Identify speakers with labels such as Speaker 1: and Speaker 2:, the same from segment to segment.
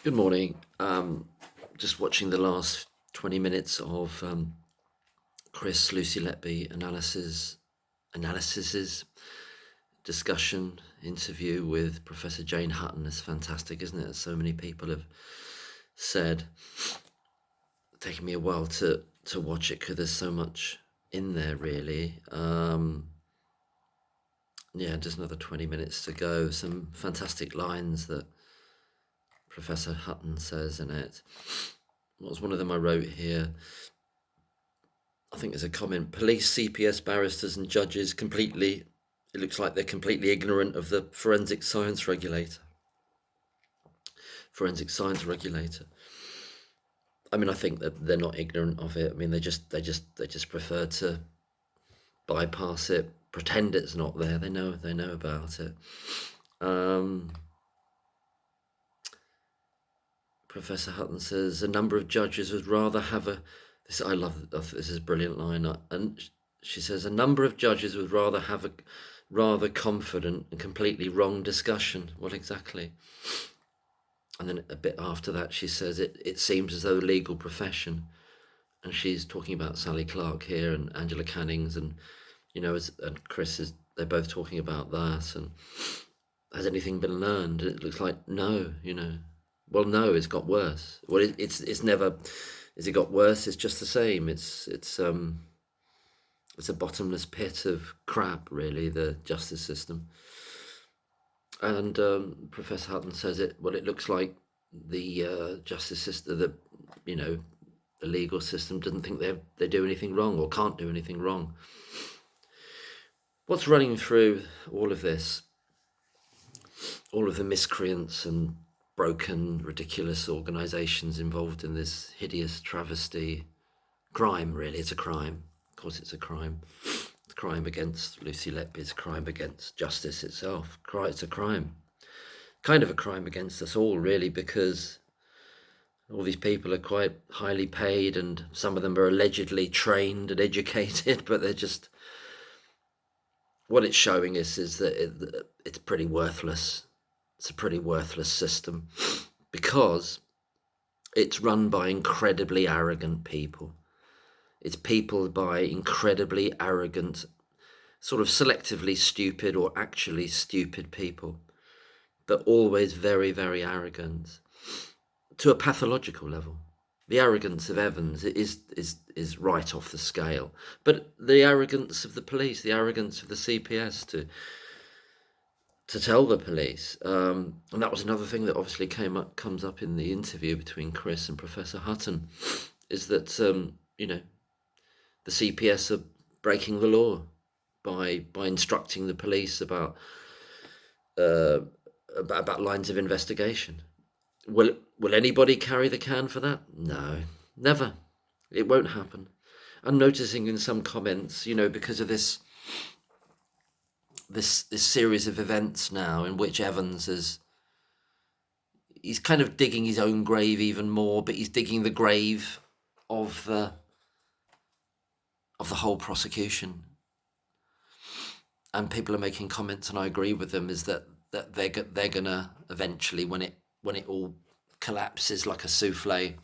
Speaker 1: Good morning. Just watching the last 20 minutes of Lucy Letby analysis discussion interview with Professor Jane Hutton. It's fantastic, isn't it? As so many people have said. It's taken me a while to watch it because there's so much in there, really. Just another 20 minutes to go. Some fantastic lines that Professor Hutton says in it. What was one of them I wrote here? I think there's a comment. Police, CPS, barristers and judges it looks like they're completely ignorant of the forensic science regulator. I mean, I think that they're not ignorant of it. I mean, they just prefer to bypass it, pretend it's not there. They know about it. Professor Hutton says a number of judges would rather have this is a brilliant line. And she says a number of judges would rather have a rather confident and completely wrong discussion. What exactly? And then a bit after that, she says it seems as though the legal profession, and she's talking about Sally Clark here and Angela Cannings, and and Chris they're both talking about that. And has anything been learned? And it looks like no. Well, no, it's got worse. Well, it's never. Has it got worse? It's just the same. It's a bottomless pit of crap, really. The justice system. And Professor Hutton says it. Well, it looks like the justice system, the legal system doesn't think they do anything wrong or can't do anything wrong. What's running through all of this? All of the miscreants and broken, ridiculous organisations involved in this hideous travesty crime, really. It's a crime. Of course it's a crime. It's a crime against Lucy Letby. It's a crime against justice itself. It's a crime. Kind of a crime against us all, really, because all these people are quite highly paid and some of them are allegedly trained and educated, but they're just... What it's showing us is that it's pretty worthless. It's a pretty worthless system because it's run by incredibly arrogant people. It's people by incredibly arrogant, sort of selectively stupid or actually stupid people, but always very, very arrogant to a pathological level. The arrogance of Evans is right off the scale, but the arrogance of the police, the arrogance of the CPS to tell the police, and that was another thing that obviously comes up in the interview between Chris and Professor Hutton, is that the CPS are breaking the law by instructing the police about lines of investigation. Will anybody carry the can for that? No, never. It won't happen. I'm noticing in some comments, because of this series of events now in which Evans he's kind of digging his own grave even more, but he's digging the grave of the whole prosecution. And people are making comments, and I agree with them, is that they're gonna eventually, when it all collapses like a souffle,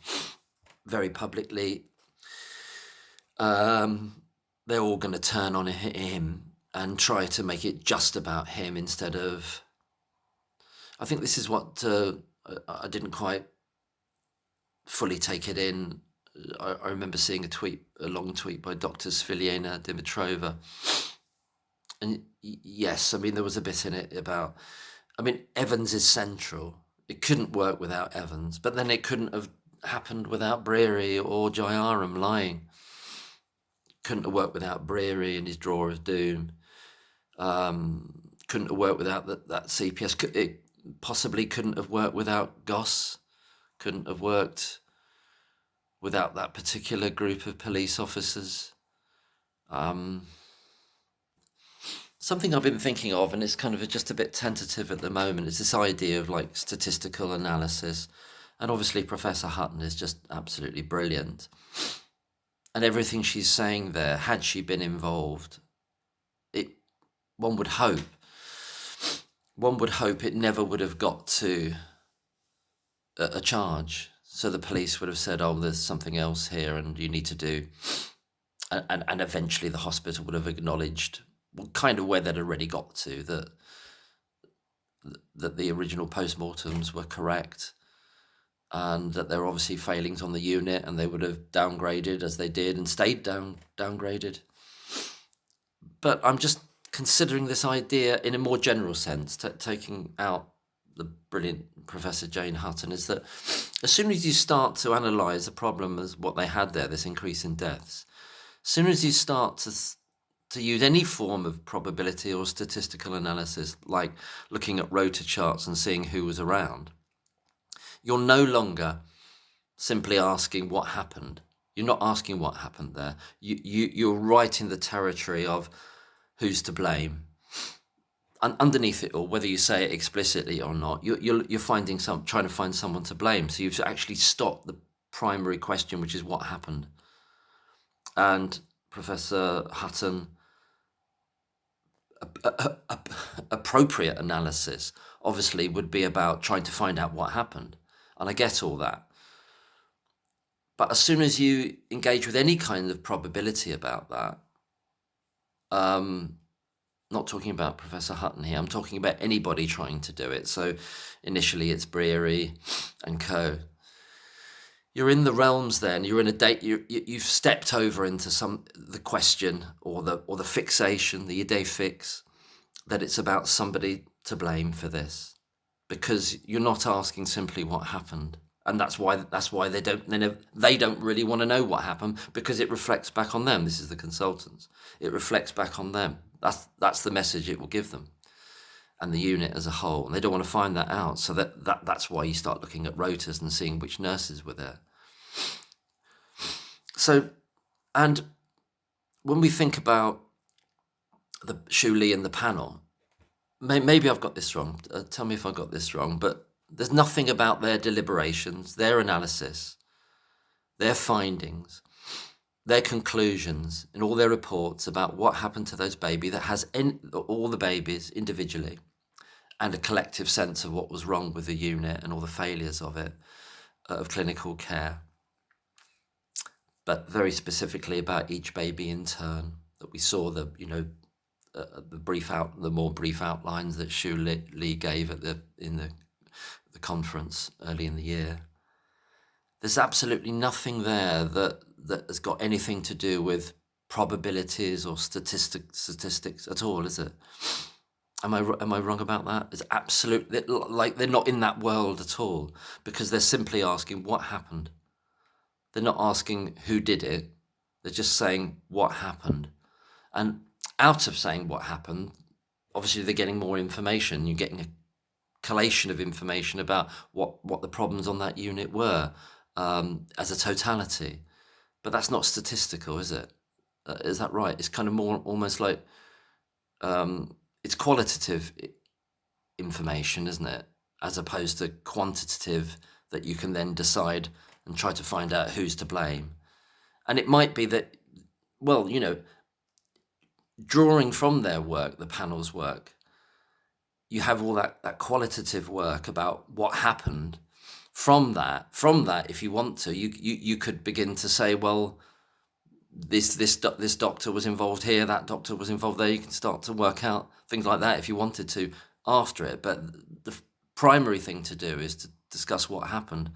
Speaker 1: very publicly, they're all going to turn on him and try to make it just about him instead of... I think this is what I didn't quite fully take it in. I remember seeing a long tweet by Dr. Sviliana Dimitrova. And yes, I mean, there was a bit in it about... I mean, Evans is central. It couldn't work without Evans, but then it couldn't have happened without Breary or Jayaram lying. Couldn't have worked without Breary and his drawer of doom. Couldn't have worked without that CPS. It possibly couldn't have worked without Goss. Couldn't have worked without that particular group of police officers. Something I've been thinking of, and it's kind of just a bit tentative at the moment, is this idea of like statistical analysis. And obviously Professor Hutton is just absolutely brilliant. And everything she's saying there, had she been involved, one would hope it never would have got to a charge. So the police would have said, oh, there's something else here and you need to do. And eventually the hospital would have acknowledged kind of where they'd already got to, that the original postmortems were correct and that there were obviously failings on the unit, and they would have downgraded as they did and stayed downgraded. But I'm just considering this idea in a more general sense, taking out the brilliant Professor Jane Hutton, is that as soon as you start to analyse the problem as what they had there, this increase in deaths, as soon as you start to use any form of probability or statistical analysis, like looking at rota charts and seeing who was around, you're no longer simply asking what happened. You're not asking what happened there. You're right in the territory of who's to blame. And underneath it all, whether you say it explicitly or not, you're trying to find someone to blame. So you've actually stopped the primary question, which is what happened. And Professor Hutton, appropriate analysis obviously would be about trying to find out what happened. And I get all that. But as soon as you engage with any kind of probability about that, not talking about Professor Hutton here, I'm talking about anybody trying to do it. So initially it's Breary and co. You're in the realms then, you're in a date, you've stepped over into the question or the fixation, the idée fixe, that it's about somebody to blame for this, because you're not asking simply what happened. And that's why they don't really want to know what happened, because it reflects back on them. This is the consultants. It reflects back on them. That's the message it will give them, and the unit as a whole. And they don't want to find that out. So that's why you start looking at rotas and seeing which nurses were there. So, and when we think about the Shuli and the panel, maybe I've got this wrong. Tell me if I got this wrong, but there's nothing about their deliberations, their analysis, their findings, their conclusions, and all their reports about what happened to those babies that has all the babies individually, and a collective sense of what was wrong with the unit and all the failures of it, of clinical care, but very specifically about each baby in turn. That we saw the more brief outlines that Shu Lee gave in the conference early in the year. There's absolutely nothing there that has got anything to do with probabilities or statistics at all, is it? Am I wrong about that? It's absolutely like they're not in that world at all, because they're simply asking what happened. They're not asking who did it. They're just saying what happened. And out of saying what happened, obviously they're getting more information. You're getting a collation of information about what the problems on that unit were as a totality. But that's not statistical, is it? Is that right? It's kind of more almost like it's qualitative information, isn't it? As opposed to quantitative, that you can then decide and try to find out who's to blame. And it might be that, well, drawing from their work, the panel's work, you have all that qualitative work about what happened. From that, if you want to, you could begin to say, well, this doctor was involved here, that doctor was involved there. You can start to work out things like that if you wanted to after it. But the primary thing to do is to discuss what happened.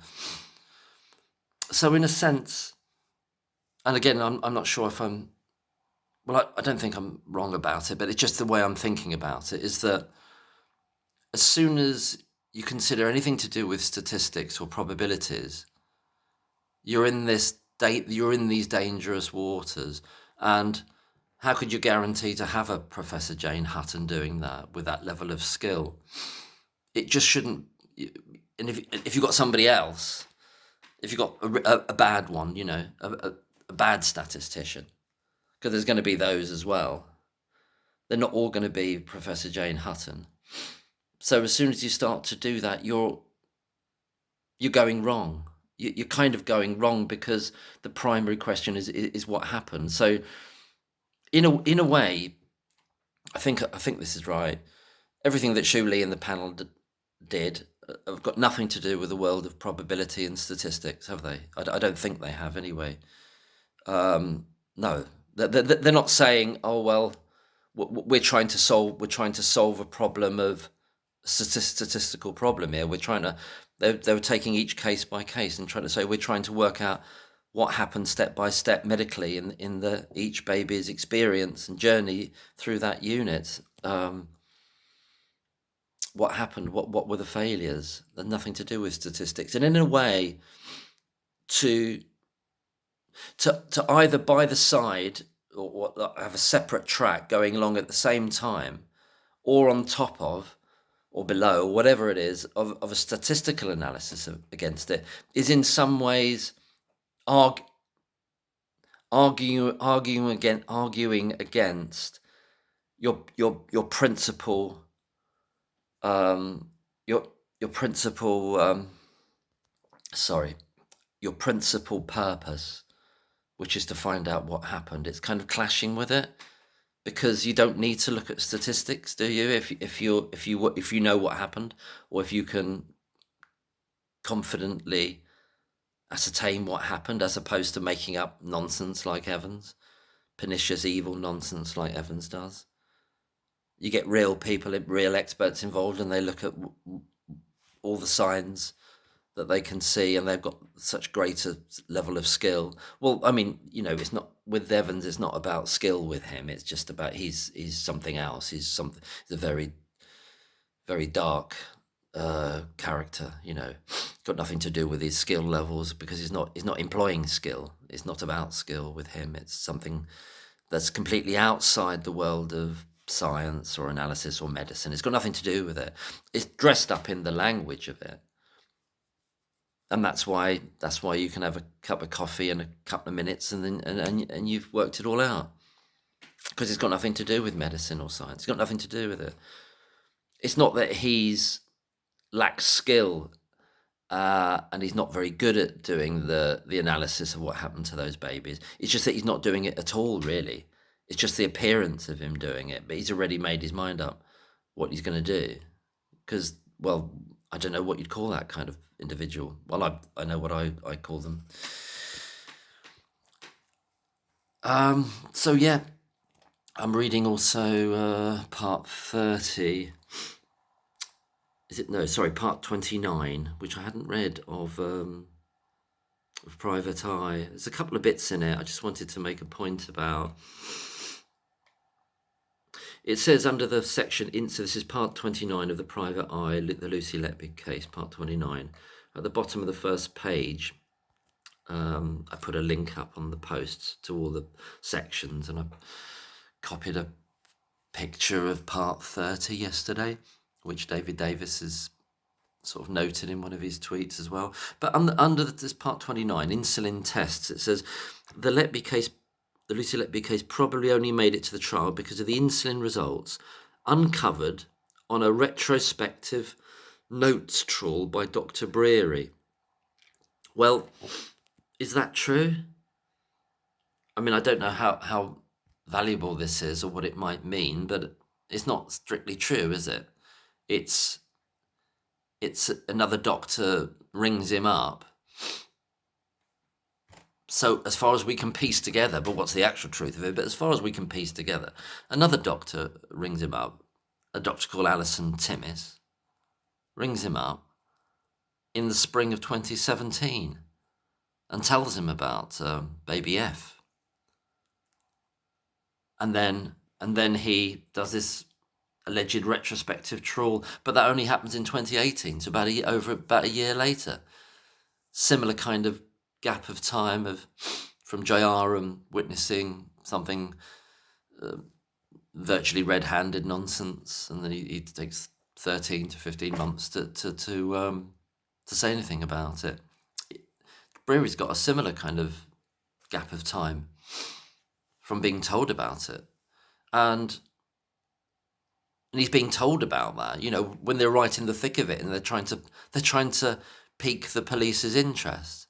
Speaker 1: So in a sense, and again, I'm not sure if I don't think I'm wrong about it, but it's just the way I'm thinking about it, is that as soon as you consider anything to do with statistics or probabilities, you're in these dangerous waters. And how could you guarantee to have a Professor Jane Hutton doing that with that level of skill? It just shouldn't. And if you've got somebody else, if you've got a bad one, a bad statistician, because there's going to be those as well. They're not all going to be Professor Jane Hutton. So as soon as you start to do that, you're going wrong. You're kind of going wrong, because the primary question is what happened. So in a way, I think this is right. Everything that Shu Lee and the panel did have got nothing to do with the world of probability and statistics, have they? I don't think they have anyway. No, they're not saying, oh well, we're trying to solve a problem of statistical problem here. They were taking each case by case and trying to say we're trying to work out what happened step by step medically in the each baby's experience and journey through that unit. What happened? What were the failures? They're nothing to do with statistics, and in a way, to either by the side or have a separate track going along at the same time, or on top of, or below, whatever it is, of a statistical analysis against it, is in some ways arguing against your principal your principal purpose, which is to find out what happened. It's kind of clashing with it, because you don't need to look at statistics, do you? If you know what happened, or if you can confidently ascertain what happened, as opposed to making up nonsense like Evans, pernicious evil nonsense like Evans does. You get real people, real experts involved, and they look at all the signs that they can see, and they've got such greater level of skill. Well, I mean, it's not with Evans. It's not about skill with him. It's just about he's something else. He's a very, very dark character. Got nothing to do with his skill levels, because he's not employing skill. It's not about skill with him. It's something that's completely outside the world of science or analysis or medicine. It's got nothing to do with it. It's dressed up in the language of it. And that's why you can have a cup of coffee and a couple of minutes, and then and you've worked it all out, because it's got nothing to do with medicine or science. It's got nothing to do with it. It's not that he's lacks skill and he's not very good at doing the analysis of what happened to those babies. It's just that he's not doing it at all, really. It's just the appearance of him doing it, but he's already made his mind up what he's going to do, because, well, I don't know what you'd call that kind of individual. Well, I know what I call them. So yeah, I'm reading also part 30. Part 29, which I hadn't read, of Private Eye. There's a couple of bits in it I just wanted to make a point about. It says under the section, so this is part 29 of the Private Eye, the Lucy Letby case, part 29. At the bottom of the first page, I put a link up on the posts to all the sections, and I copied a picture of part 30 yesterday, which David Davis has sort of noted in one of his tweets as well. But under this part 29, insulin tests, it says the Lucy Letby case probably only made it to the trial because of the insulin results uncovered on a retrospective notes trawl by Dr. Breary. Well, is that true? I mean, I don't know how valuable this is or what it might mean, but it's not strictly true, is it? It's another doctor rings him up. So as far as we can piece together, but what's the actual truth of it? But as far as we can piece together, another doctor rings him up, a doctor called Alison Timmis, rings him up in the spring of 2017 and tells him about baby F. And then he does this alleged retrospective trawl, but that only happens in 2018, so about a year later. Similar kind of gap of time from Jayaram witnessing something virtually red-handed nonsense, and then he takes 13 to 15 months to say anything about it. Breary's got a similar kind of gap of time from being told about it, and he's being told about that, when they're right in the thick of it, and they're trying to pique the police's interest.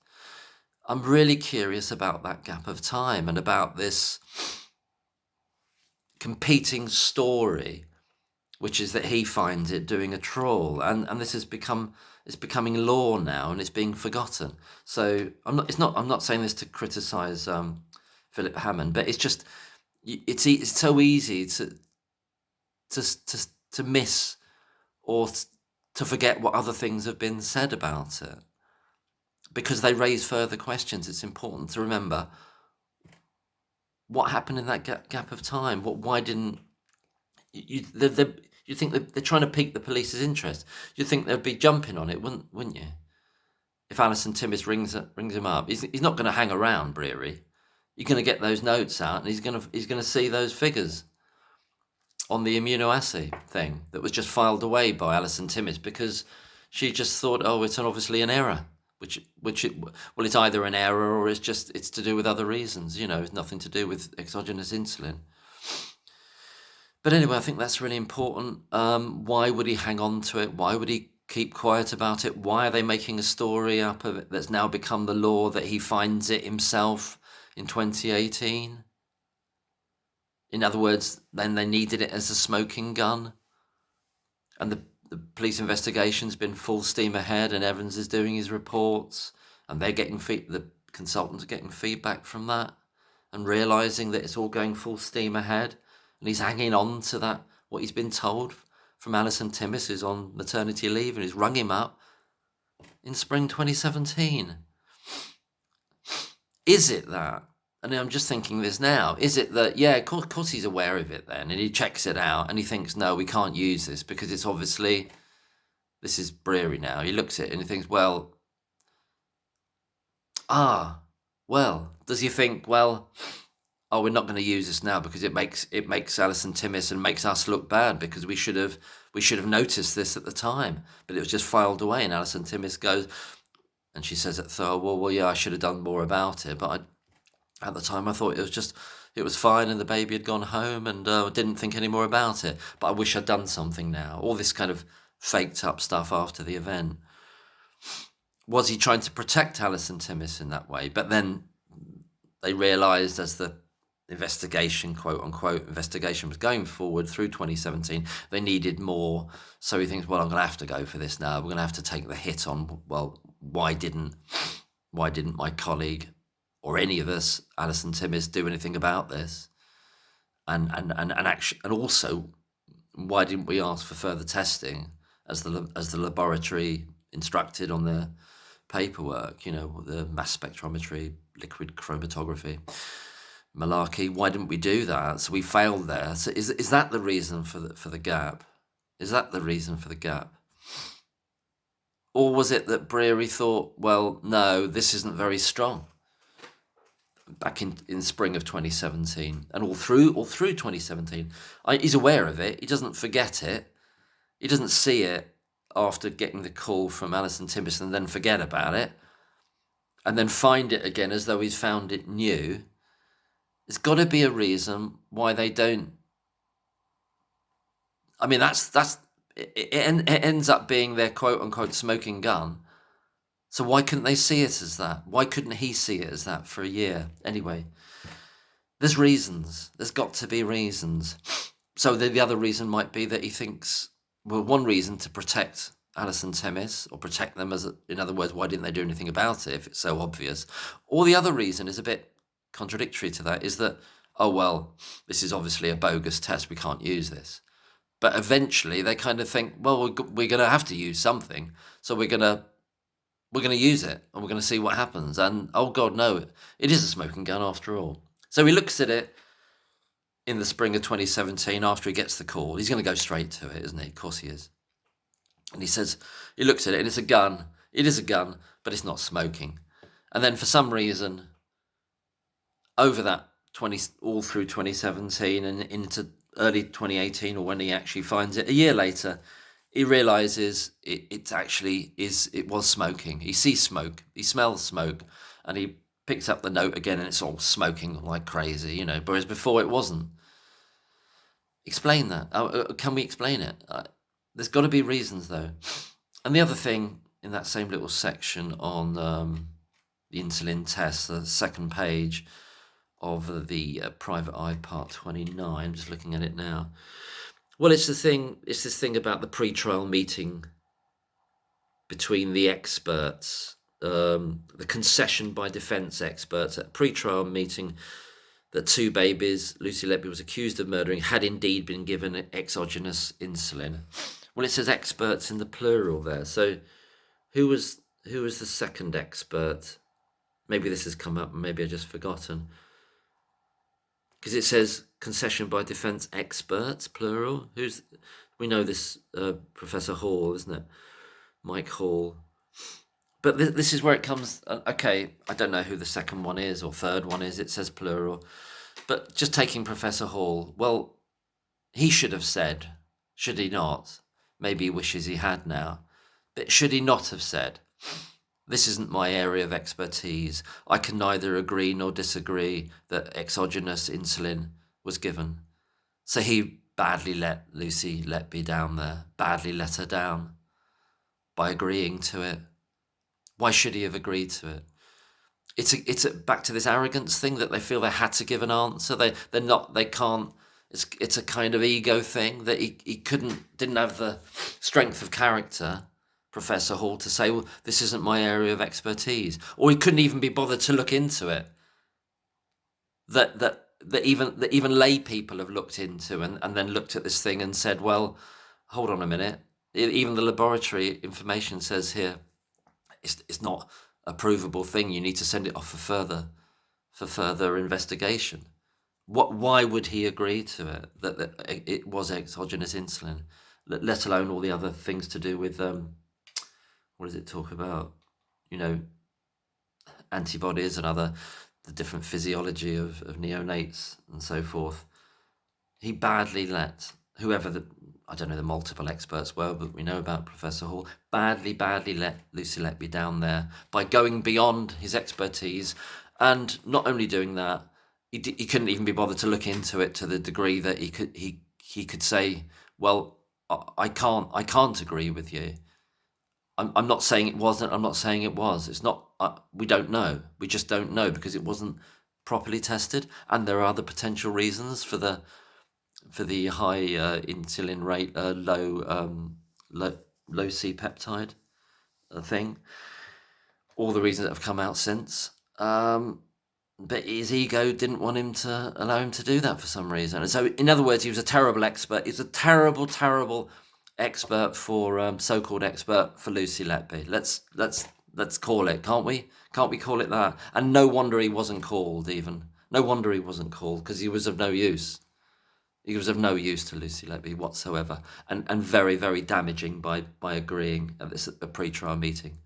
Speaker 1: I'm really curious about that gap of time and about this competing story which is that he finds it doing a trawl, and this has becoming law now, and it's being forgotten. So I'm not saying this to criticise Philip Hammond, but it's just it's so easy to miss or to forget what other things have been said about it, because they raise further questions. It's important to remember what happened in that gap of time. Why didn't you think that they're trying to pique the police's interest? You'd think they'd be jumping on it, wouldn't you? If Alison Timmis rings him up, he's not going to hang around, Breary. You're going to get those notes out, and he's going to see those figures on the immunoassay thing that was just filed away by Alison Timmis, because she just thought, oh, it's obviously an error, it's either an error or it's to do with other reasons. It's nothing to do with exogenous insulin. But anyway, I think that's really important. Why would he hang on to it? Why would he keep quiet about it? Why are they making a story up of it that's now become the law that he finds it himself in 2018? In other words, then they needed it as a smoking gun. And the police investigation's been full steam ahead, and Evans is doing his reports, and they're getting the consultants are getting feedback from that and realising that it's all going full steam ahead. And he's hanging on to that, what he's been told from Alison Timmis, who's on maternity leave, and he's rung him up in spring 2017. Is it that? And I'm just thinking this now. Is it that, yeah, of course he's aware of it then, and he checks it out, and he thinks, no, we can't use this because it's obviously, this is Breary now. He looks at it and he thinks, does he think, oh, we're not going to use this now because it makes Alison Timmis and makes us look bad because we should have noticed this at the time, but it was just filed away. And Alison Timmis goes, and she says at Thor, well, yeah, I should have done more about it, but at the time I thought it was fine and the baby had gone home, and didn't think any more about it. But I wish I'd done something now. All this kind of faked up stuff after the event. Was he trying to protect Alison Timmis in that way? But then they realised, as the investigation, quote unquote, investigation was going forward through 2017, they needed more. So he thinks, well, I'm going to have to go for this now. We're going to have to take the hit on, well, why didn't my colleague or any of us, Alison Timmis, do anything about this? And also, why didn't we ask for further testing as the laboratory instructed on the paperwork? The mass spectrometry, liquid chromatography, malarkey. Why didn't we do that? So we failed there. So is that the reason for the gap? Is that the reason for the gap? Or was it that Breary thought, well, no, this isn't very strong? Back in spring of 2017, and all through 2017, he's aware of it. He doesn't forget it. He doesn't see it after getting the call from Alison Timmis and then forget about it, and then find it again as though he's found it new. There's got to be a reason why they don't. I mean, it ends up being their quote unquote smoking gun. So why couldn't they see it as that? Why couldn't he see it as that for a year? Anyway, there's reasons. There's got to be reasons. So the other reason might be that he thinks, well, one reason to protect Alison Timmis, or protect them in other words, why didn't they do anything about it if it's so obvious? Or the other reason is a bit contradictory to that, is that, oh, well, this is obviously a bogus test, we can't use this. But eventually they kind of think, well, we're going to have to use something, so we're going to use it, and we're going to see what happens. And, oh, God, no, it is a smoking gun after all. So he looks at it in the spring of 2017 after he gets the call. He's going to go straight to it, isn't he? Of course he is. And he looks at it, and it's a gun. It is a gun, but it's not smoking. And then for some reason, over that all through 2017 and into early 2018, or when he actually finds it, a year later, he realises it was smoking. He sees smoke, he smells smoke, and he picks up the note again, and it's all smoking like crazy, whereas before it wasn't. Explain that. Can we explain it? There's got to be reasons, though. And the other thing, in that same little section on the insulin test, the second page of the private eye part 29, I'm just looking at it now. Well, it's this thing about the pre-trial meeting between the experts, the concession by defence experts at a pre-trial meeting that two babies Lucy Letby was accused of murdering had indeed been given exogenous insulin. Well, it says experts in the plural there. So who was the second expert? Maybe this has come up, maybe I've just forgotten. Because it says concession by defence experts, plural. We know this Professor Hall, isn't it? Mike Hall. But this is where it comes. Okay, I don't know who the second one is or third one is. It says plural. But just taking Professor Hall, well, he should have said, should he not? Maybe he wishes he had now. But should he not have said, this isn't my area of expertise. I can neither agree nor disagree that exogenous insulin was given. So he badly let Lucy Letby down there, badly let her down by agreeing to it. Why should he have agreed to it? It's back to this arrogance thing that they feel they had to give an answer. They can't. It's a kind of ego thing that he didn't have the strength of character, Professor Hall, to say, well, this isn't my area of expertise, or he couldn't even be bothered to look into it. That even lay people have looked into and then looked at this thing and said, well, hold on a minute. Even the laboratory information says here, it's not a provable thing. You need to send it off for further investigation. Why would he agree to it? That it was exogenous insulin, let alone all the other things to do with what does it talk about? Antibodies and the different physiology of neonates and so forth. He badly let whoever I don't know the multiple experts were, but we know about Professor Hall, badly let Lucy Letby down there by going beyond his expertise, and not only doing that, he couldn't even be bothered to look into it to the degree that he could say, well, I can't agree with you. I'm not saying it wasn't. I'm not saying it was. It's not. We don't know. We just don't know because it wasn't properly tested, and there are other potential reasons for the high insulin rate, low C peptide thing. All the reasons that have come out since. But his ego didn't want him to allow him to do that for some reason. And so, in other words, he was a terrible expert. He's a terrible expert for so-called expert for Lucy Letby. Let's call it, can't we? Can't we call it that? And no wonder he wasn't called even. No wonder he wasn't called, because he was of no use. He was of no use to Lucy Letby whatsoever, and very, very damaging by agreeing at a pre-trial meeting.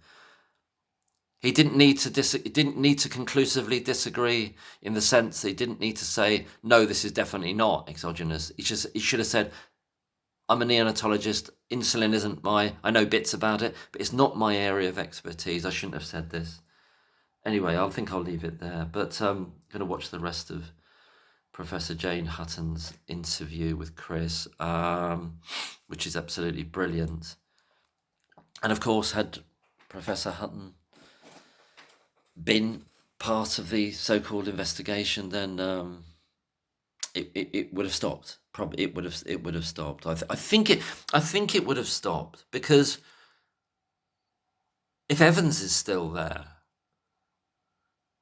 Speaker 1: He didn't need to conclusively disagree in the sense that he didn't need to say, no, this is definitely not exogenous. He should have said, I'm a neonatologist. Insulin isn't I know bits about it, but it's not my area of expertise. I shouldn't have said this. Anyway, I think I'll leave it there. But I'm going to watch the rest of Professor Jane Hutton's interview with Chris, which is absolutely brilliant. And of course, had Professor Hutton been part of the so-called investigation, then it would have stopped. Probably it would have stopped. I think it would have stopped, because if Evans is still there,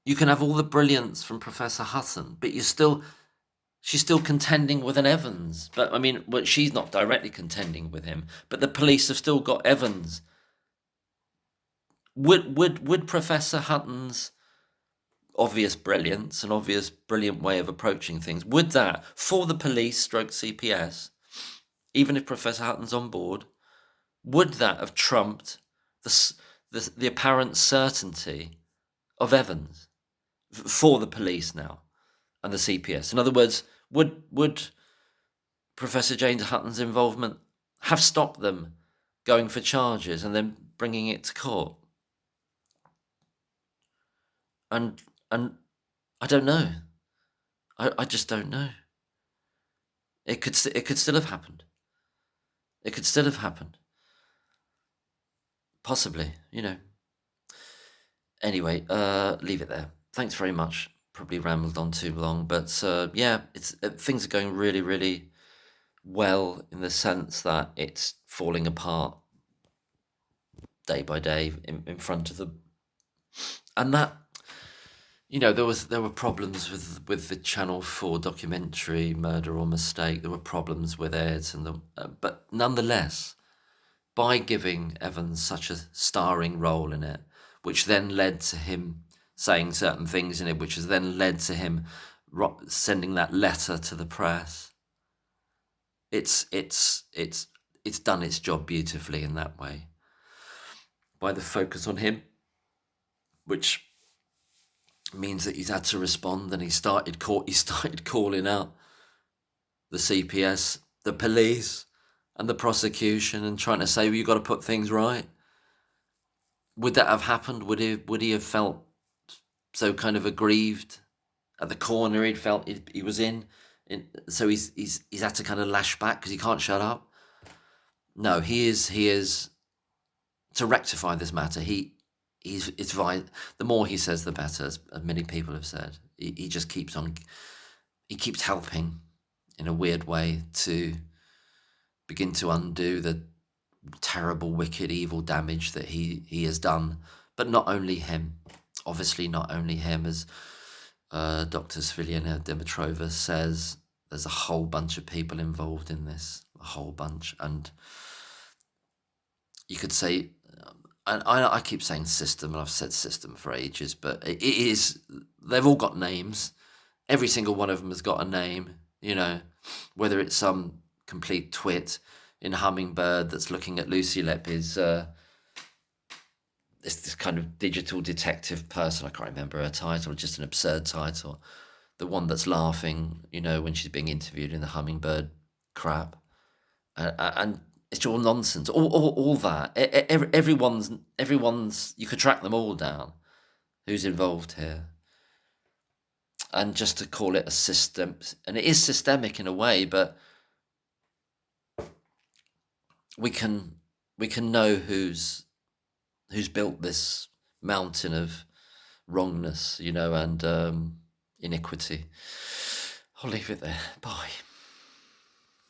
Speaker 1: you can have all the brilliance from Professor Hutton, but she's still contending with an Evans. But I mean, she's not directly contending with him, but the police have still got Evans. Would Professor Hutton's obvious brilliance and obvious brilliant way of approaching things, would that, for the police stroke CPS, even if Professor Hutton's on board, would that have trumped the apparent certainty of Evans for the police now and the CPS? In other words, would Professor James Hutton's involvement have stopped them going for charges and then bringing it to court? And I don't know. I just don't know. It could still have happened. It could still have happened. Possibly, Anyway, leave it there. Thanks very much. Probably rambled on too long, but yeah, things are going really, really well in the sense that it's falling apart day by day in front of them. And that, there were problems with the Channel 4 documentary Murder or Mistake. There were problems with it, but nonetheless, by giving Evans such a starring role in it, which then led to him saying certain things in it, which has then led to him sending that letter to the press. It's done its job beautifully in that way, by the focus on him, which means that he's had to respond, and he started calling out the CPS, the police, and the prosecution, and trying to say, well, you've got to put things right. Would that have happened? Would he have felt so kind of aggrieved at the corner he'd felt he was in? So he's had to kind of lash back because he can't shut up. No, he is to rectify this matter. The more he says, the better, as many people have said. He just keeps on. He keeps helping in a weird way to begin to undo the terrible, wicked, evil damage that he has done. But not only him, obviously not only him, as Dr. Svilena Dimitrova says, there's a whole bunch of people involved in this, a whole bunch. And you could say, and I keep saying system, and I've said system for ages, but it is, they've all got names. Every single one of them has got a name, whether it's some complete twit in Hummingbird that's looking at Lucy Letby's, this kind of digital detective person, I can't remember her title, just an absurd title. The one that's laughing, when she's being interviewed in the Hummingbird crap. And it's all nonsense. All that. Everyone's. You could track them all down. Who's involved here? And just to call it a system, and it is systemic in a way, but we can know who's built this mountain of wrongness, and iniquity. I'll leave it there. Bye.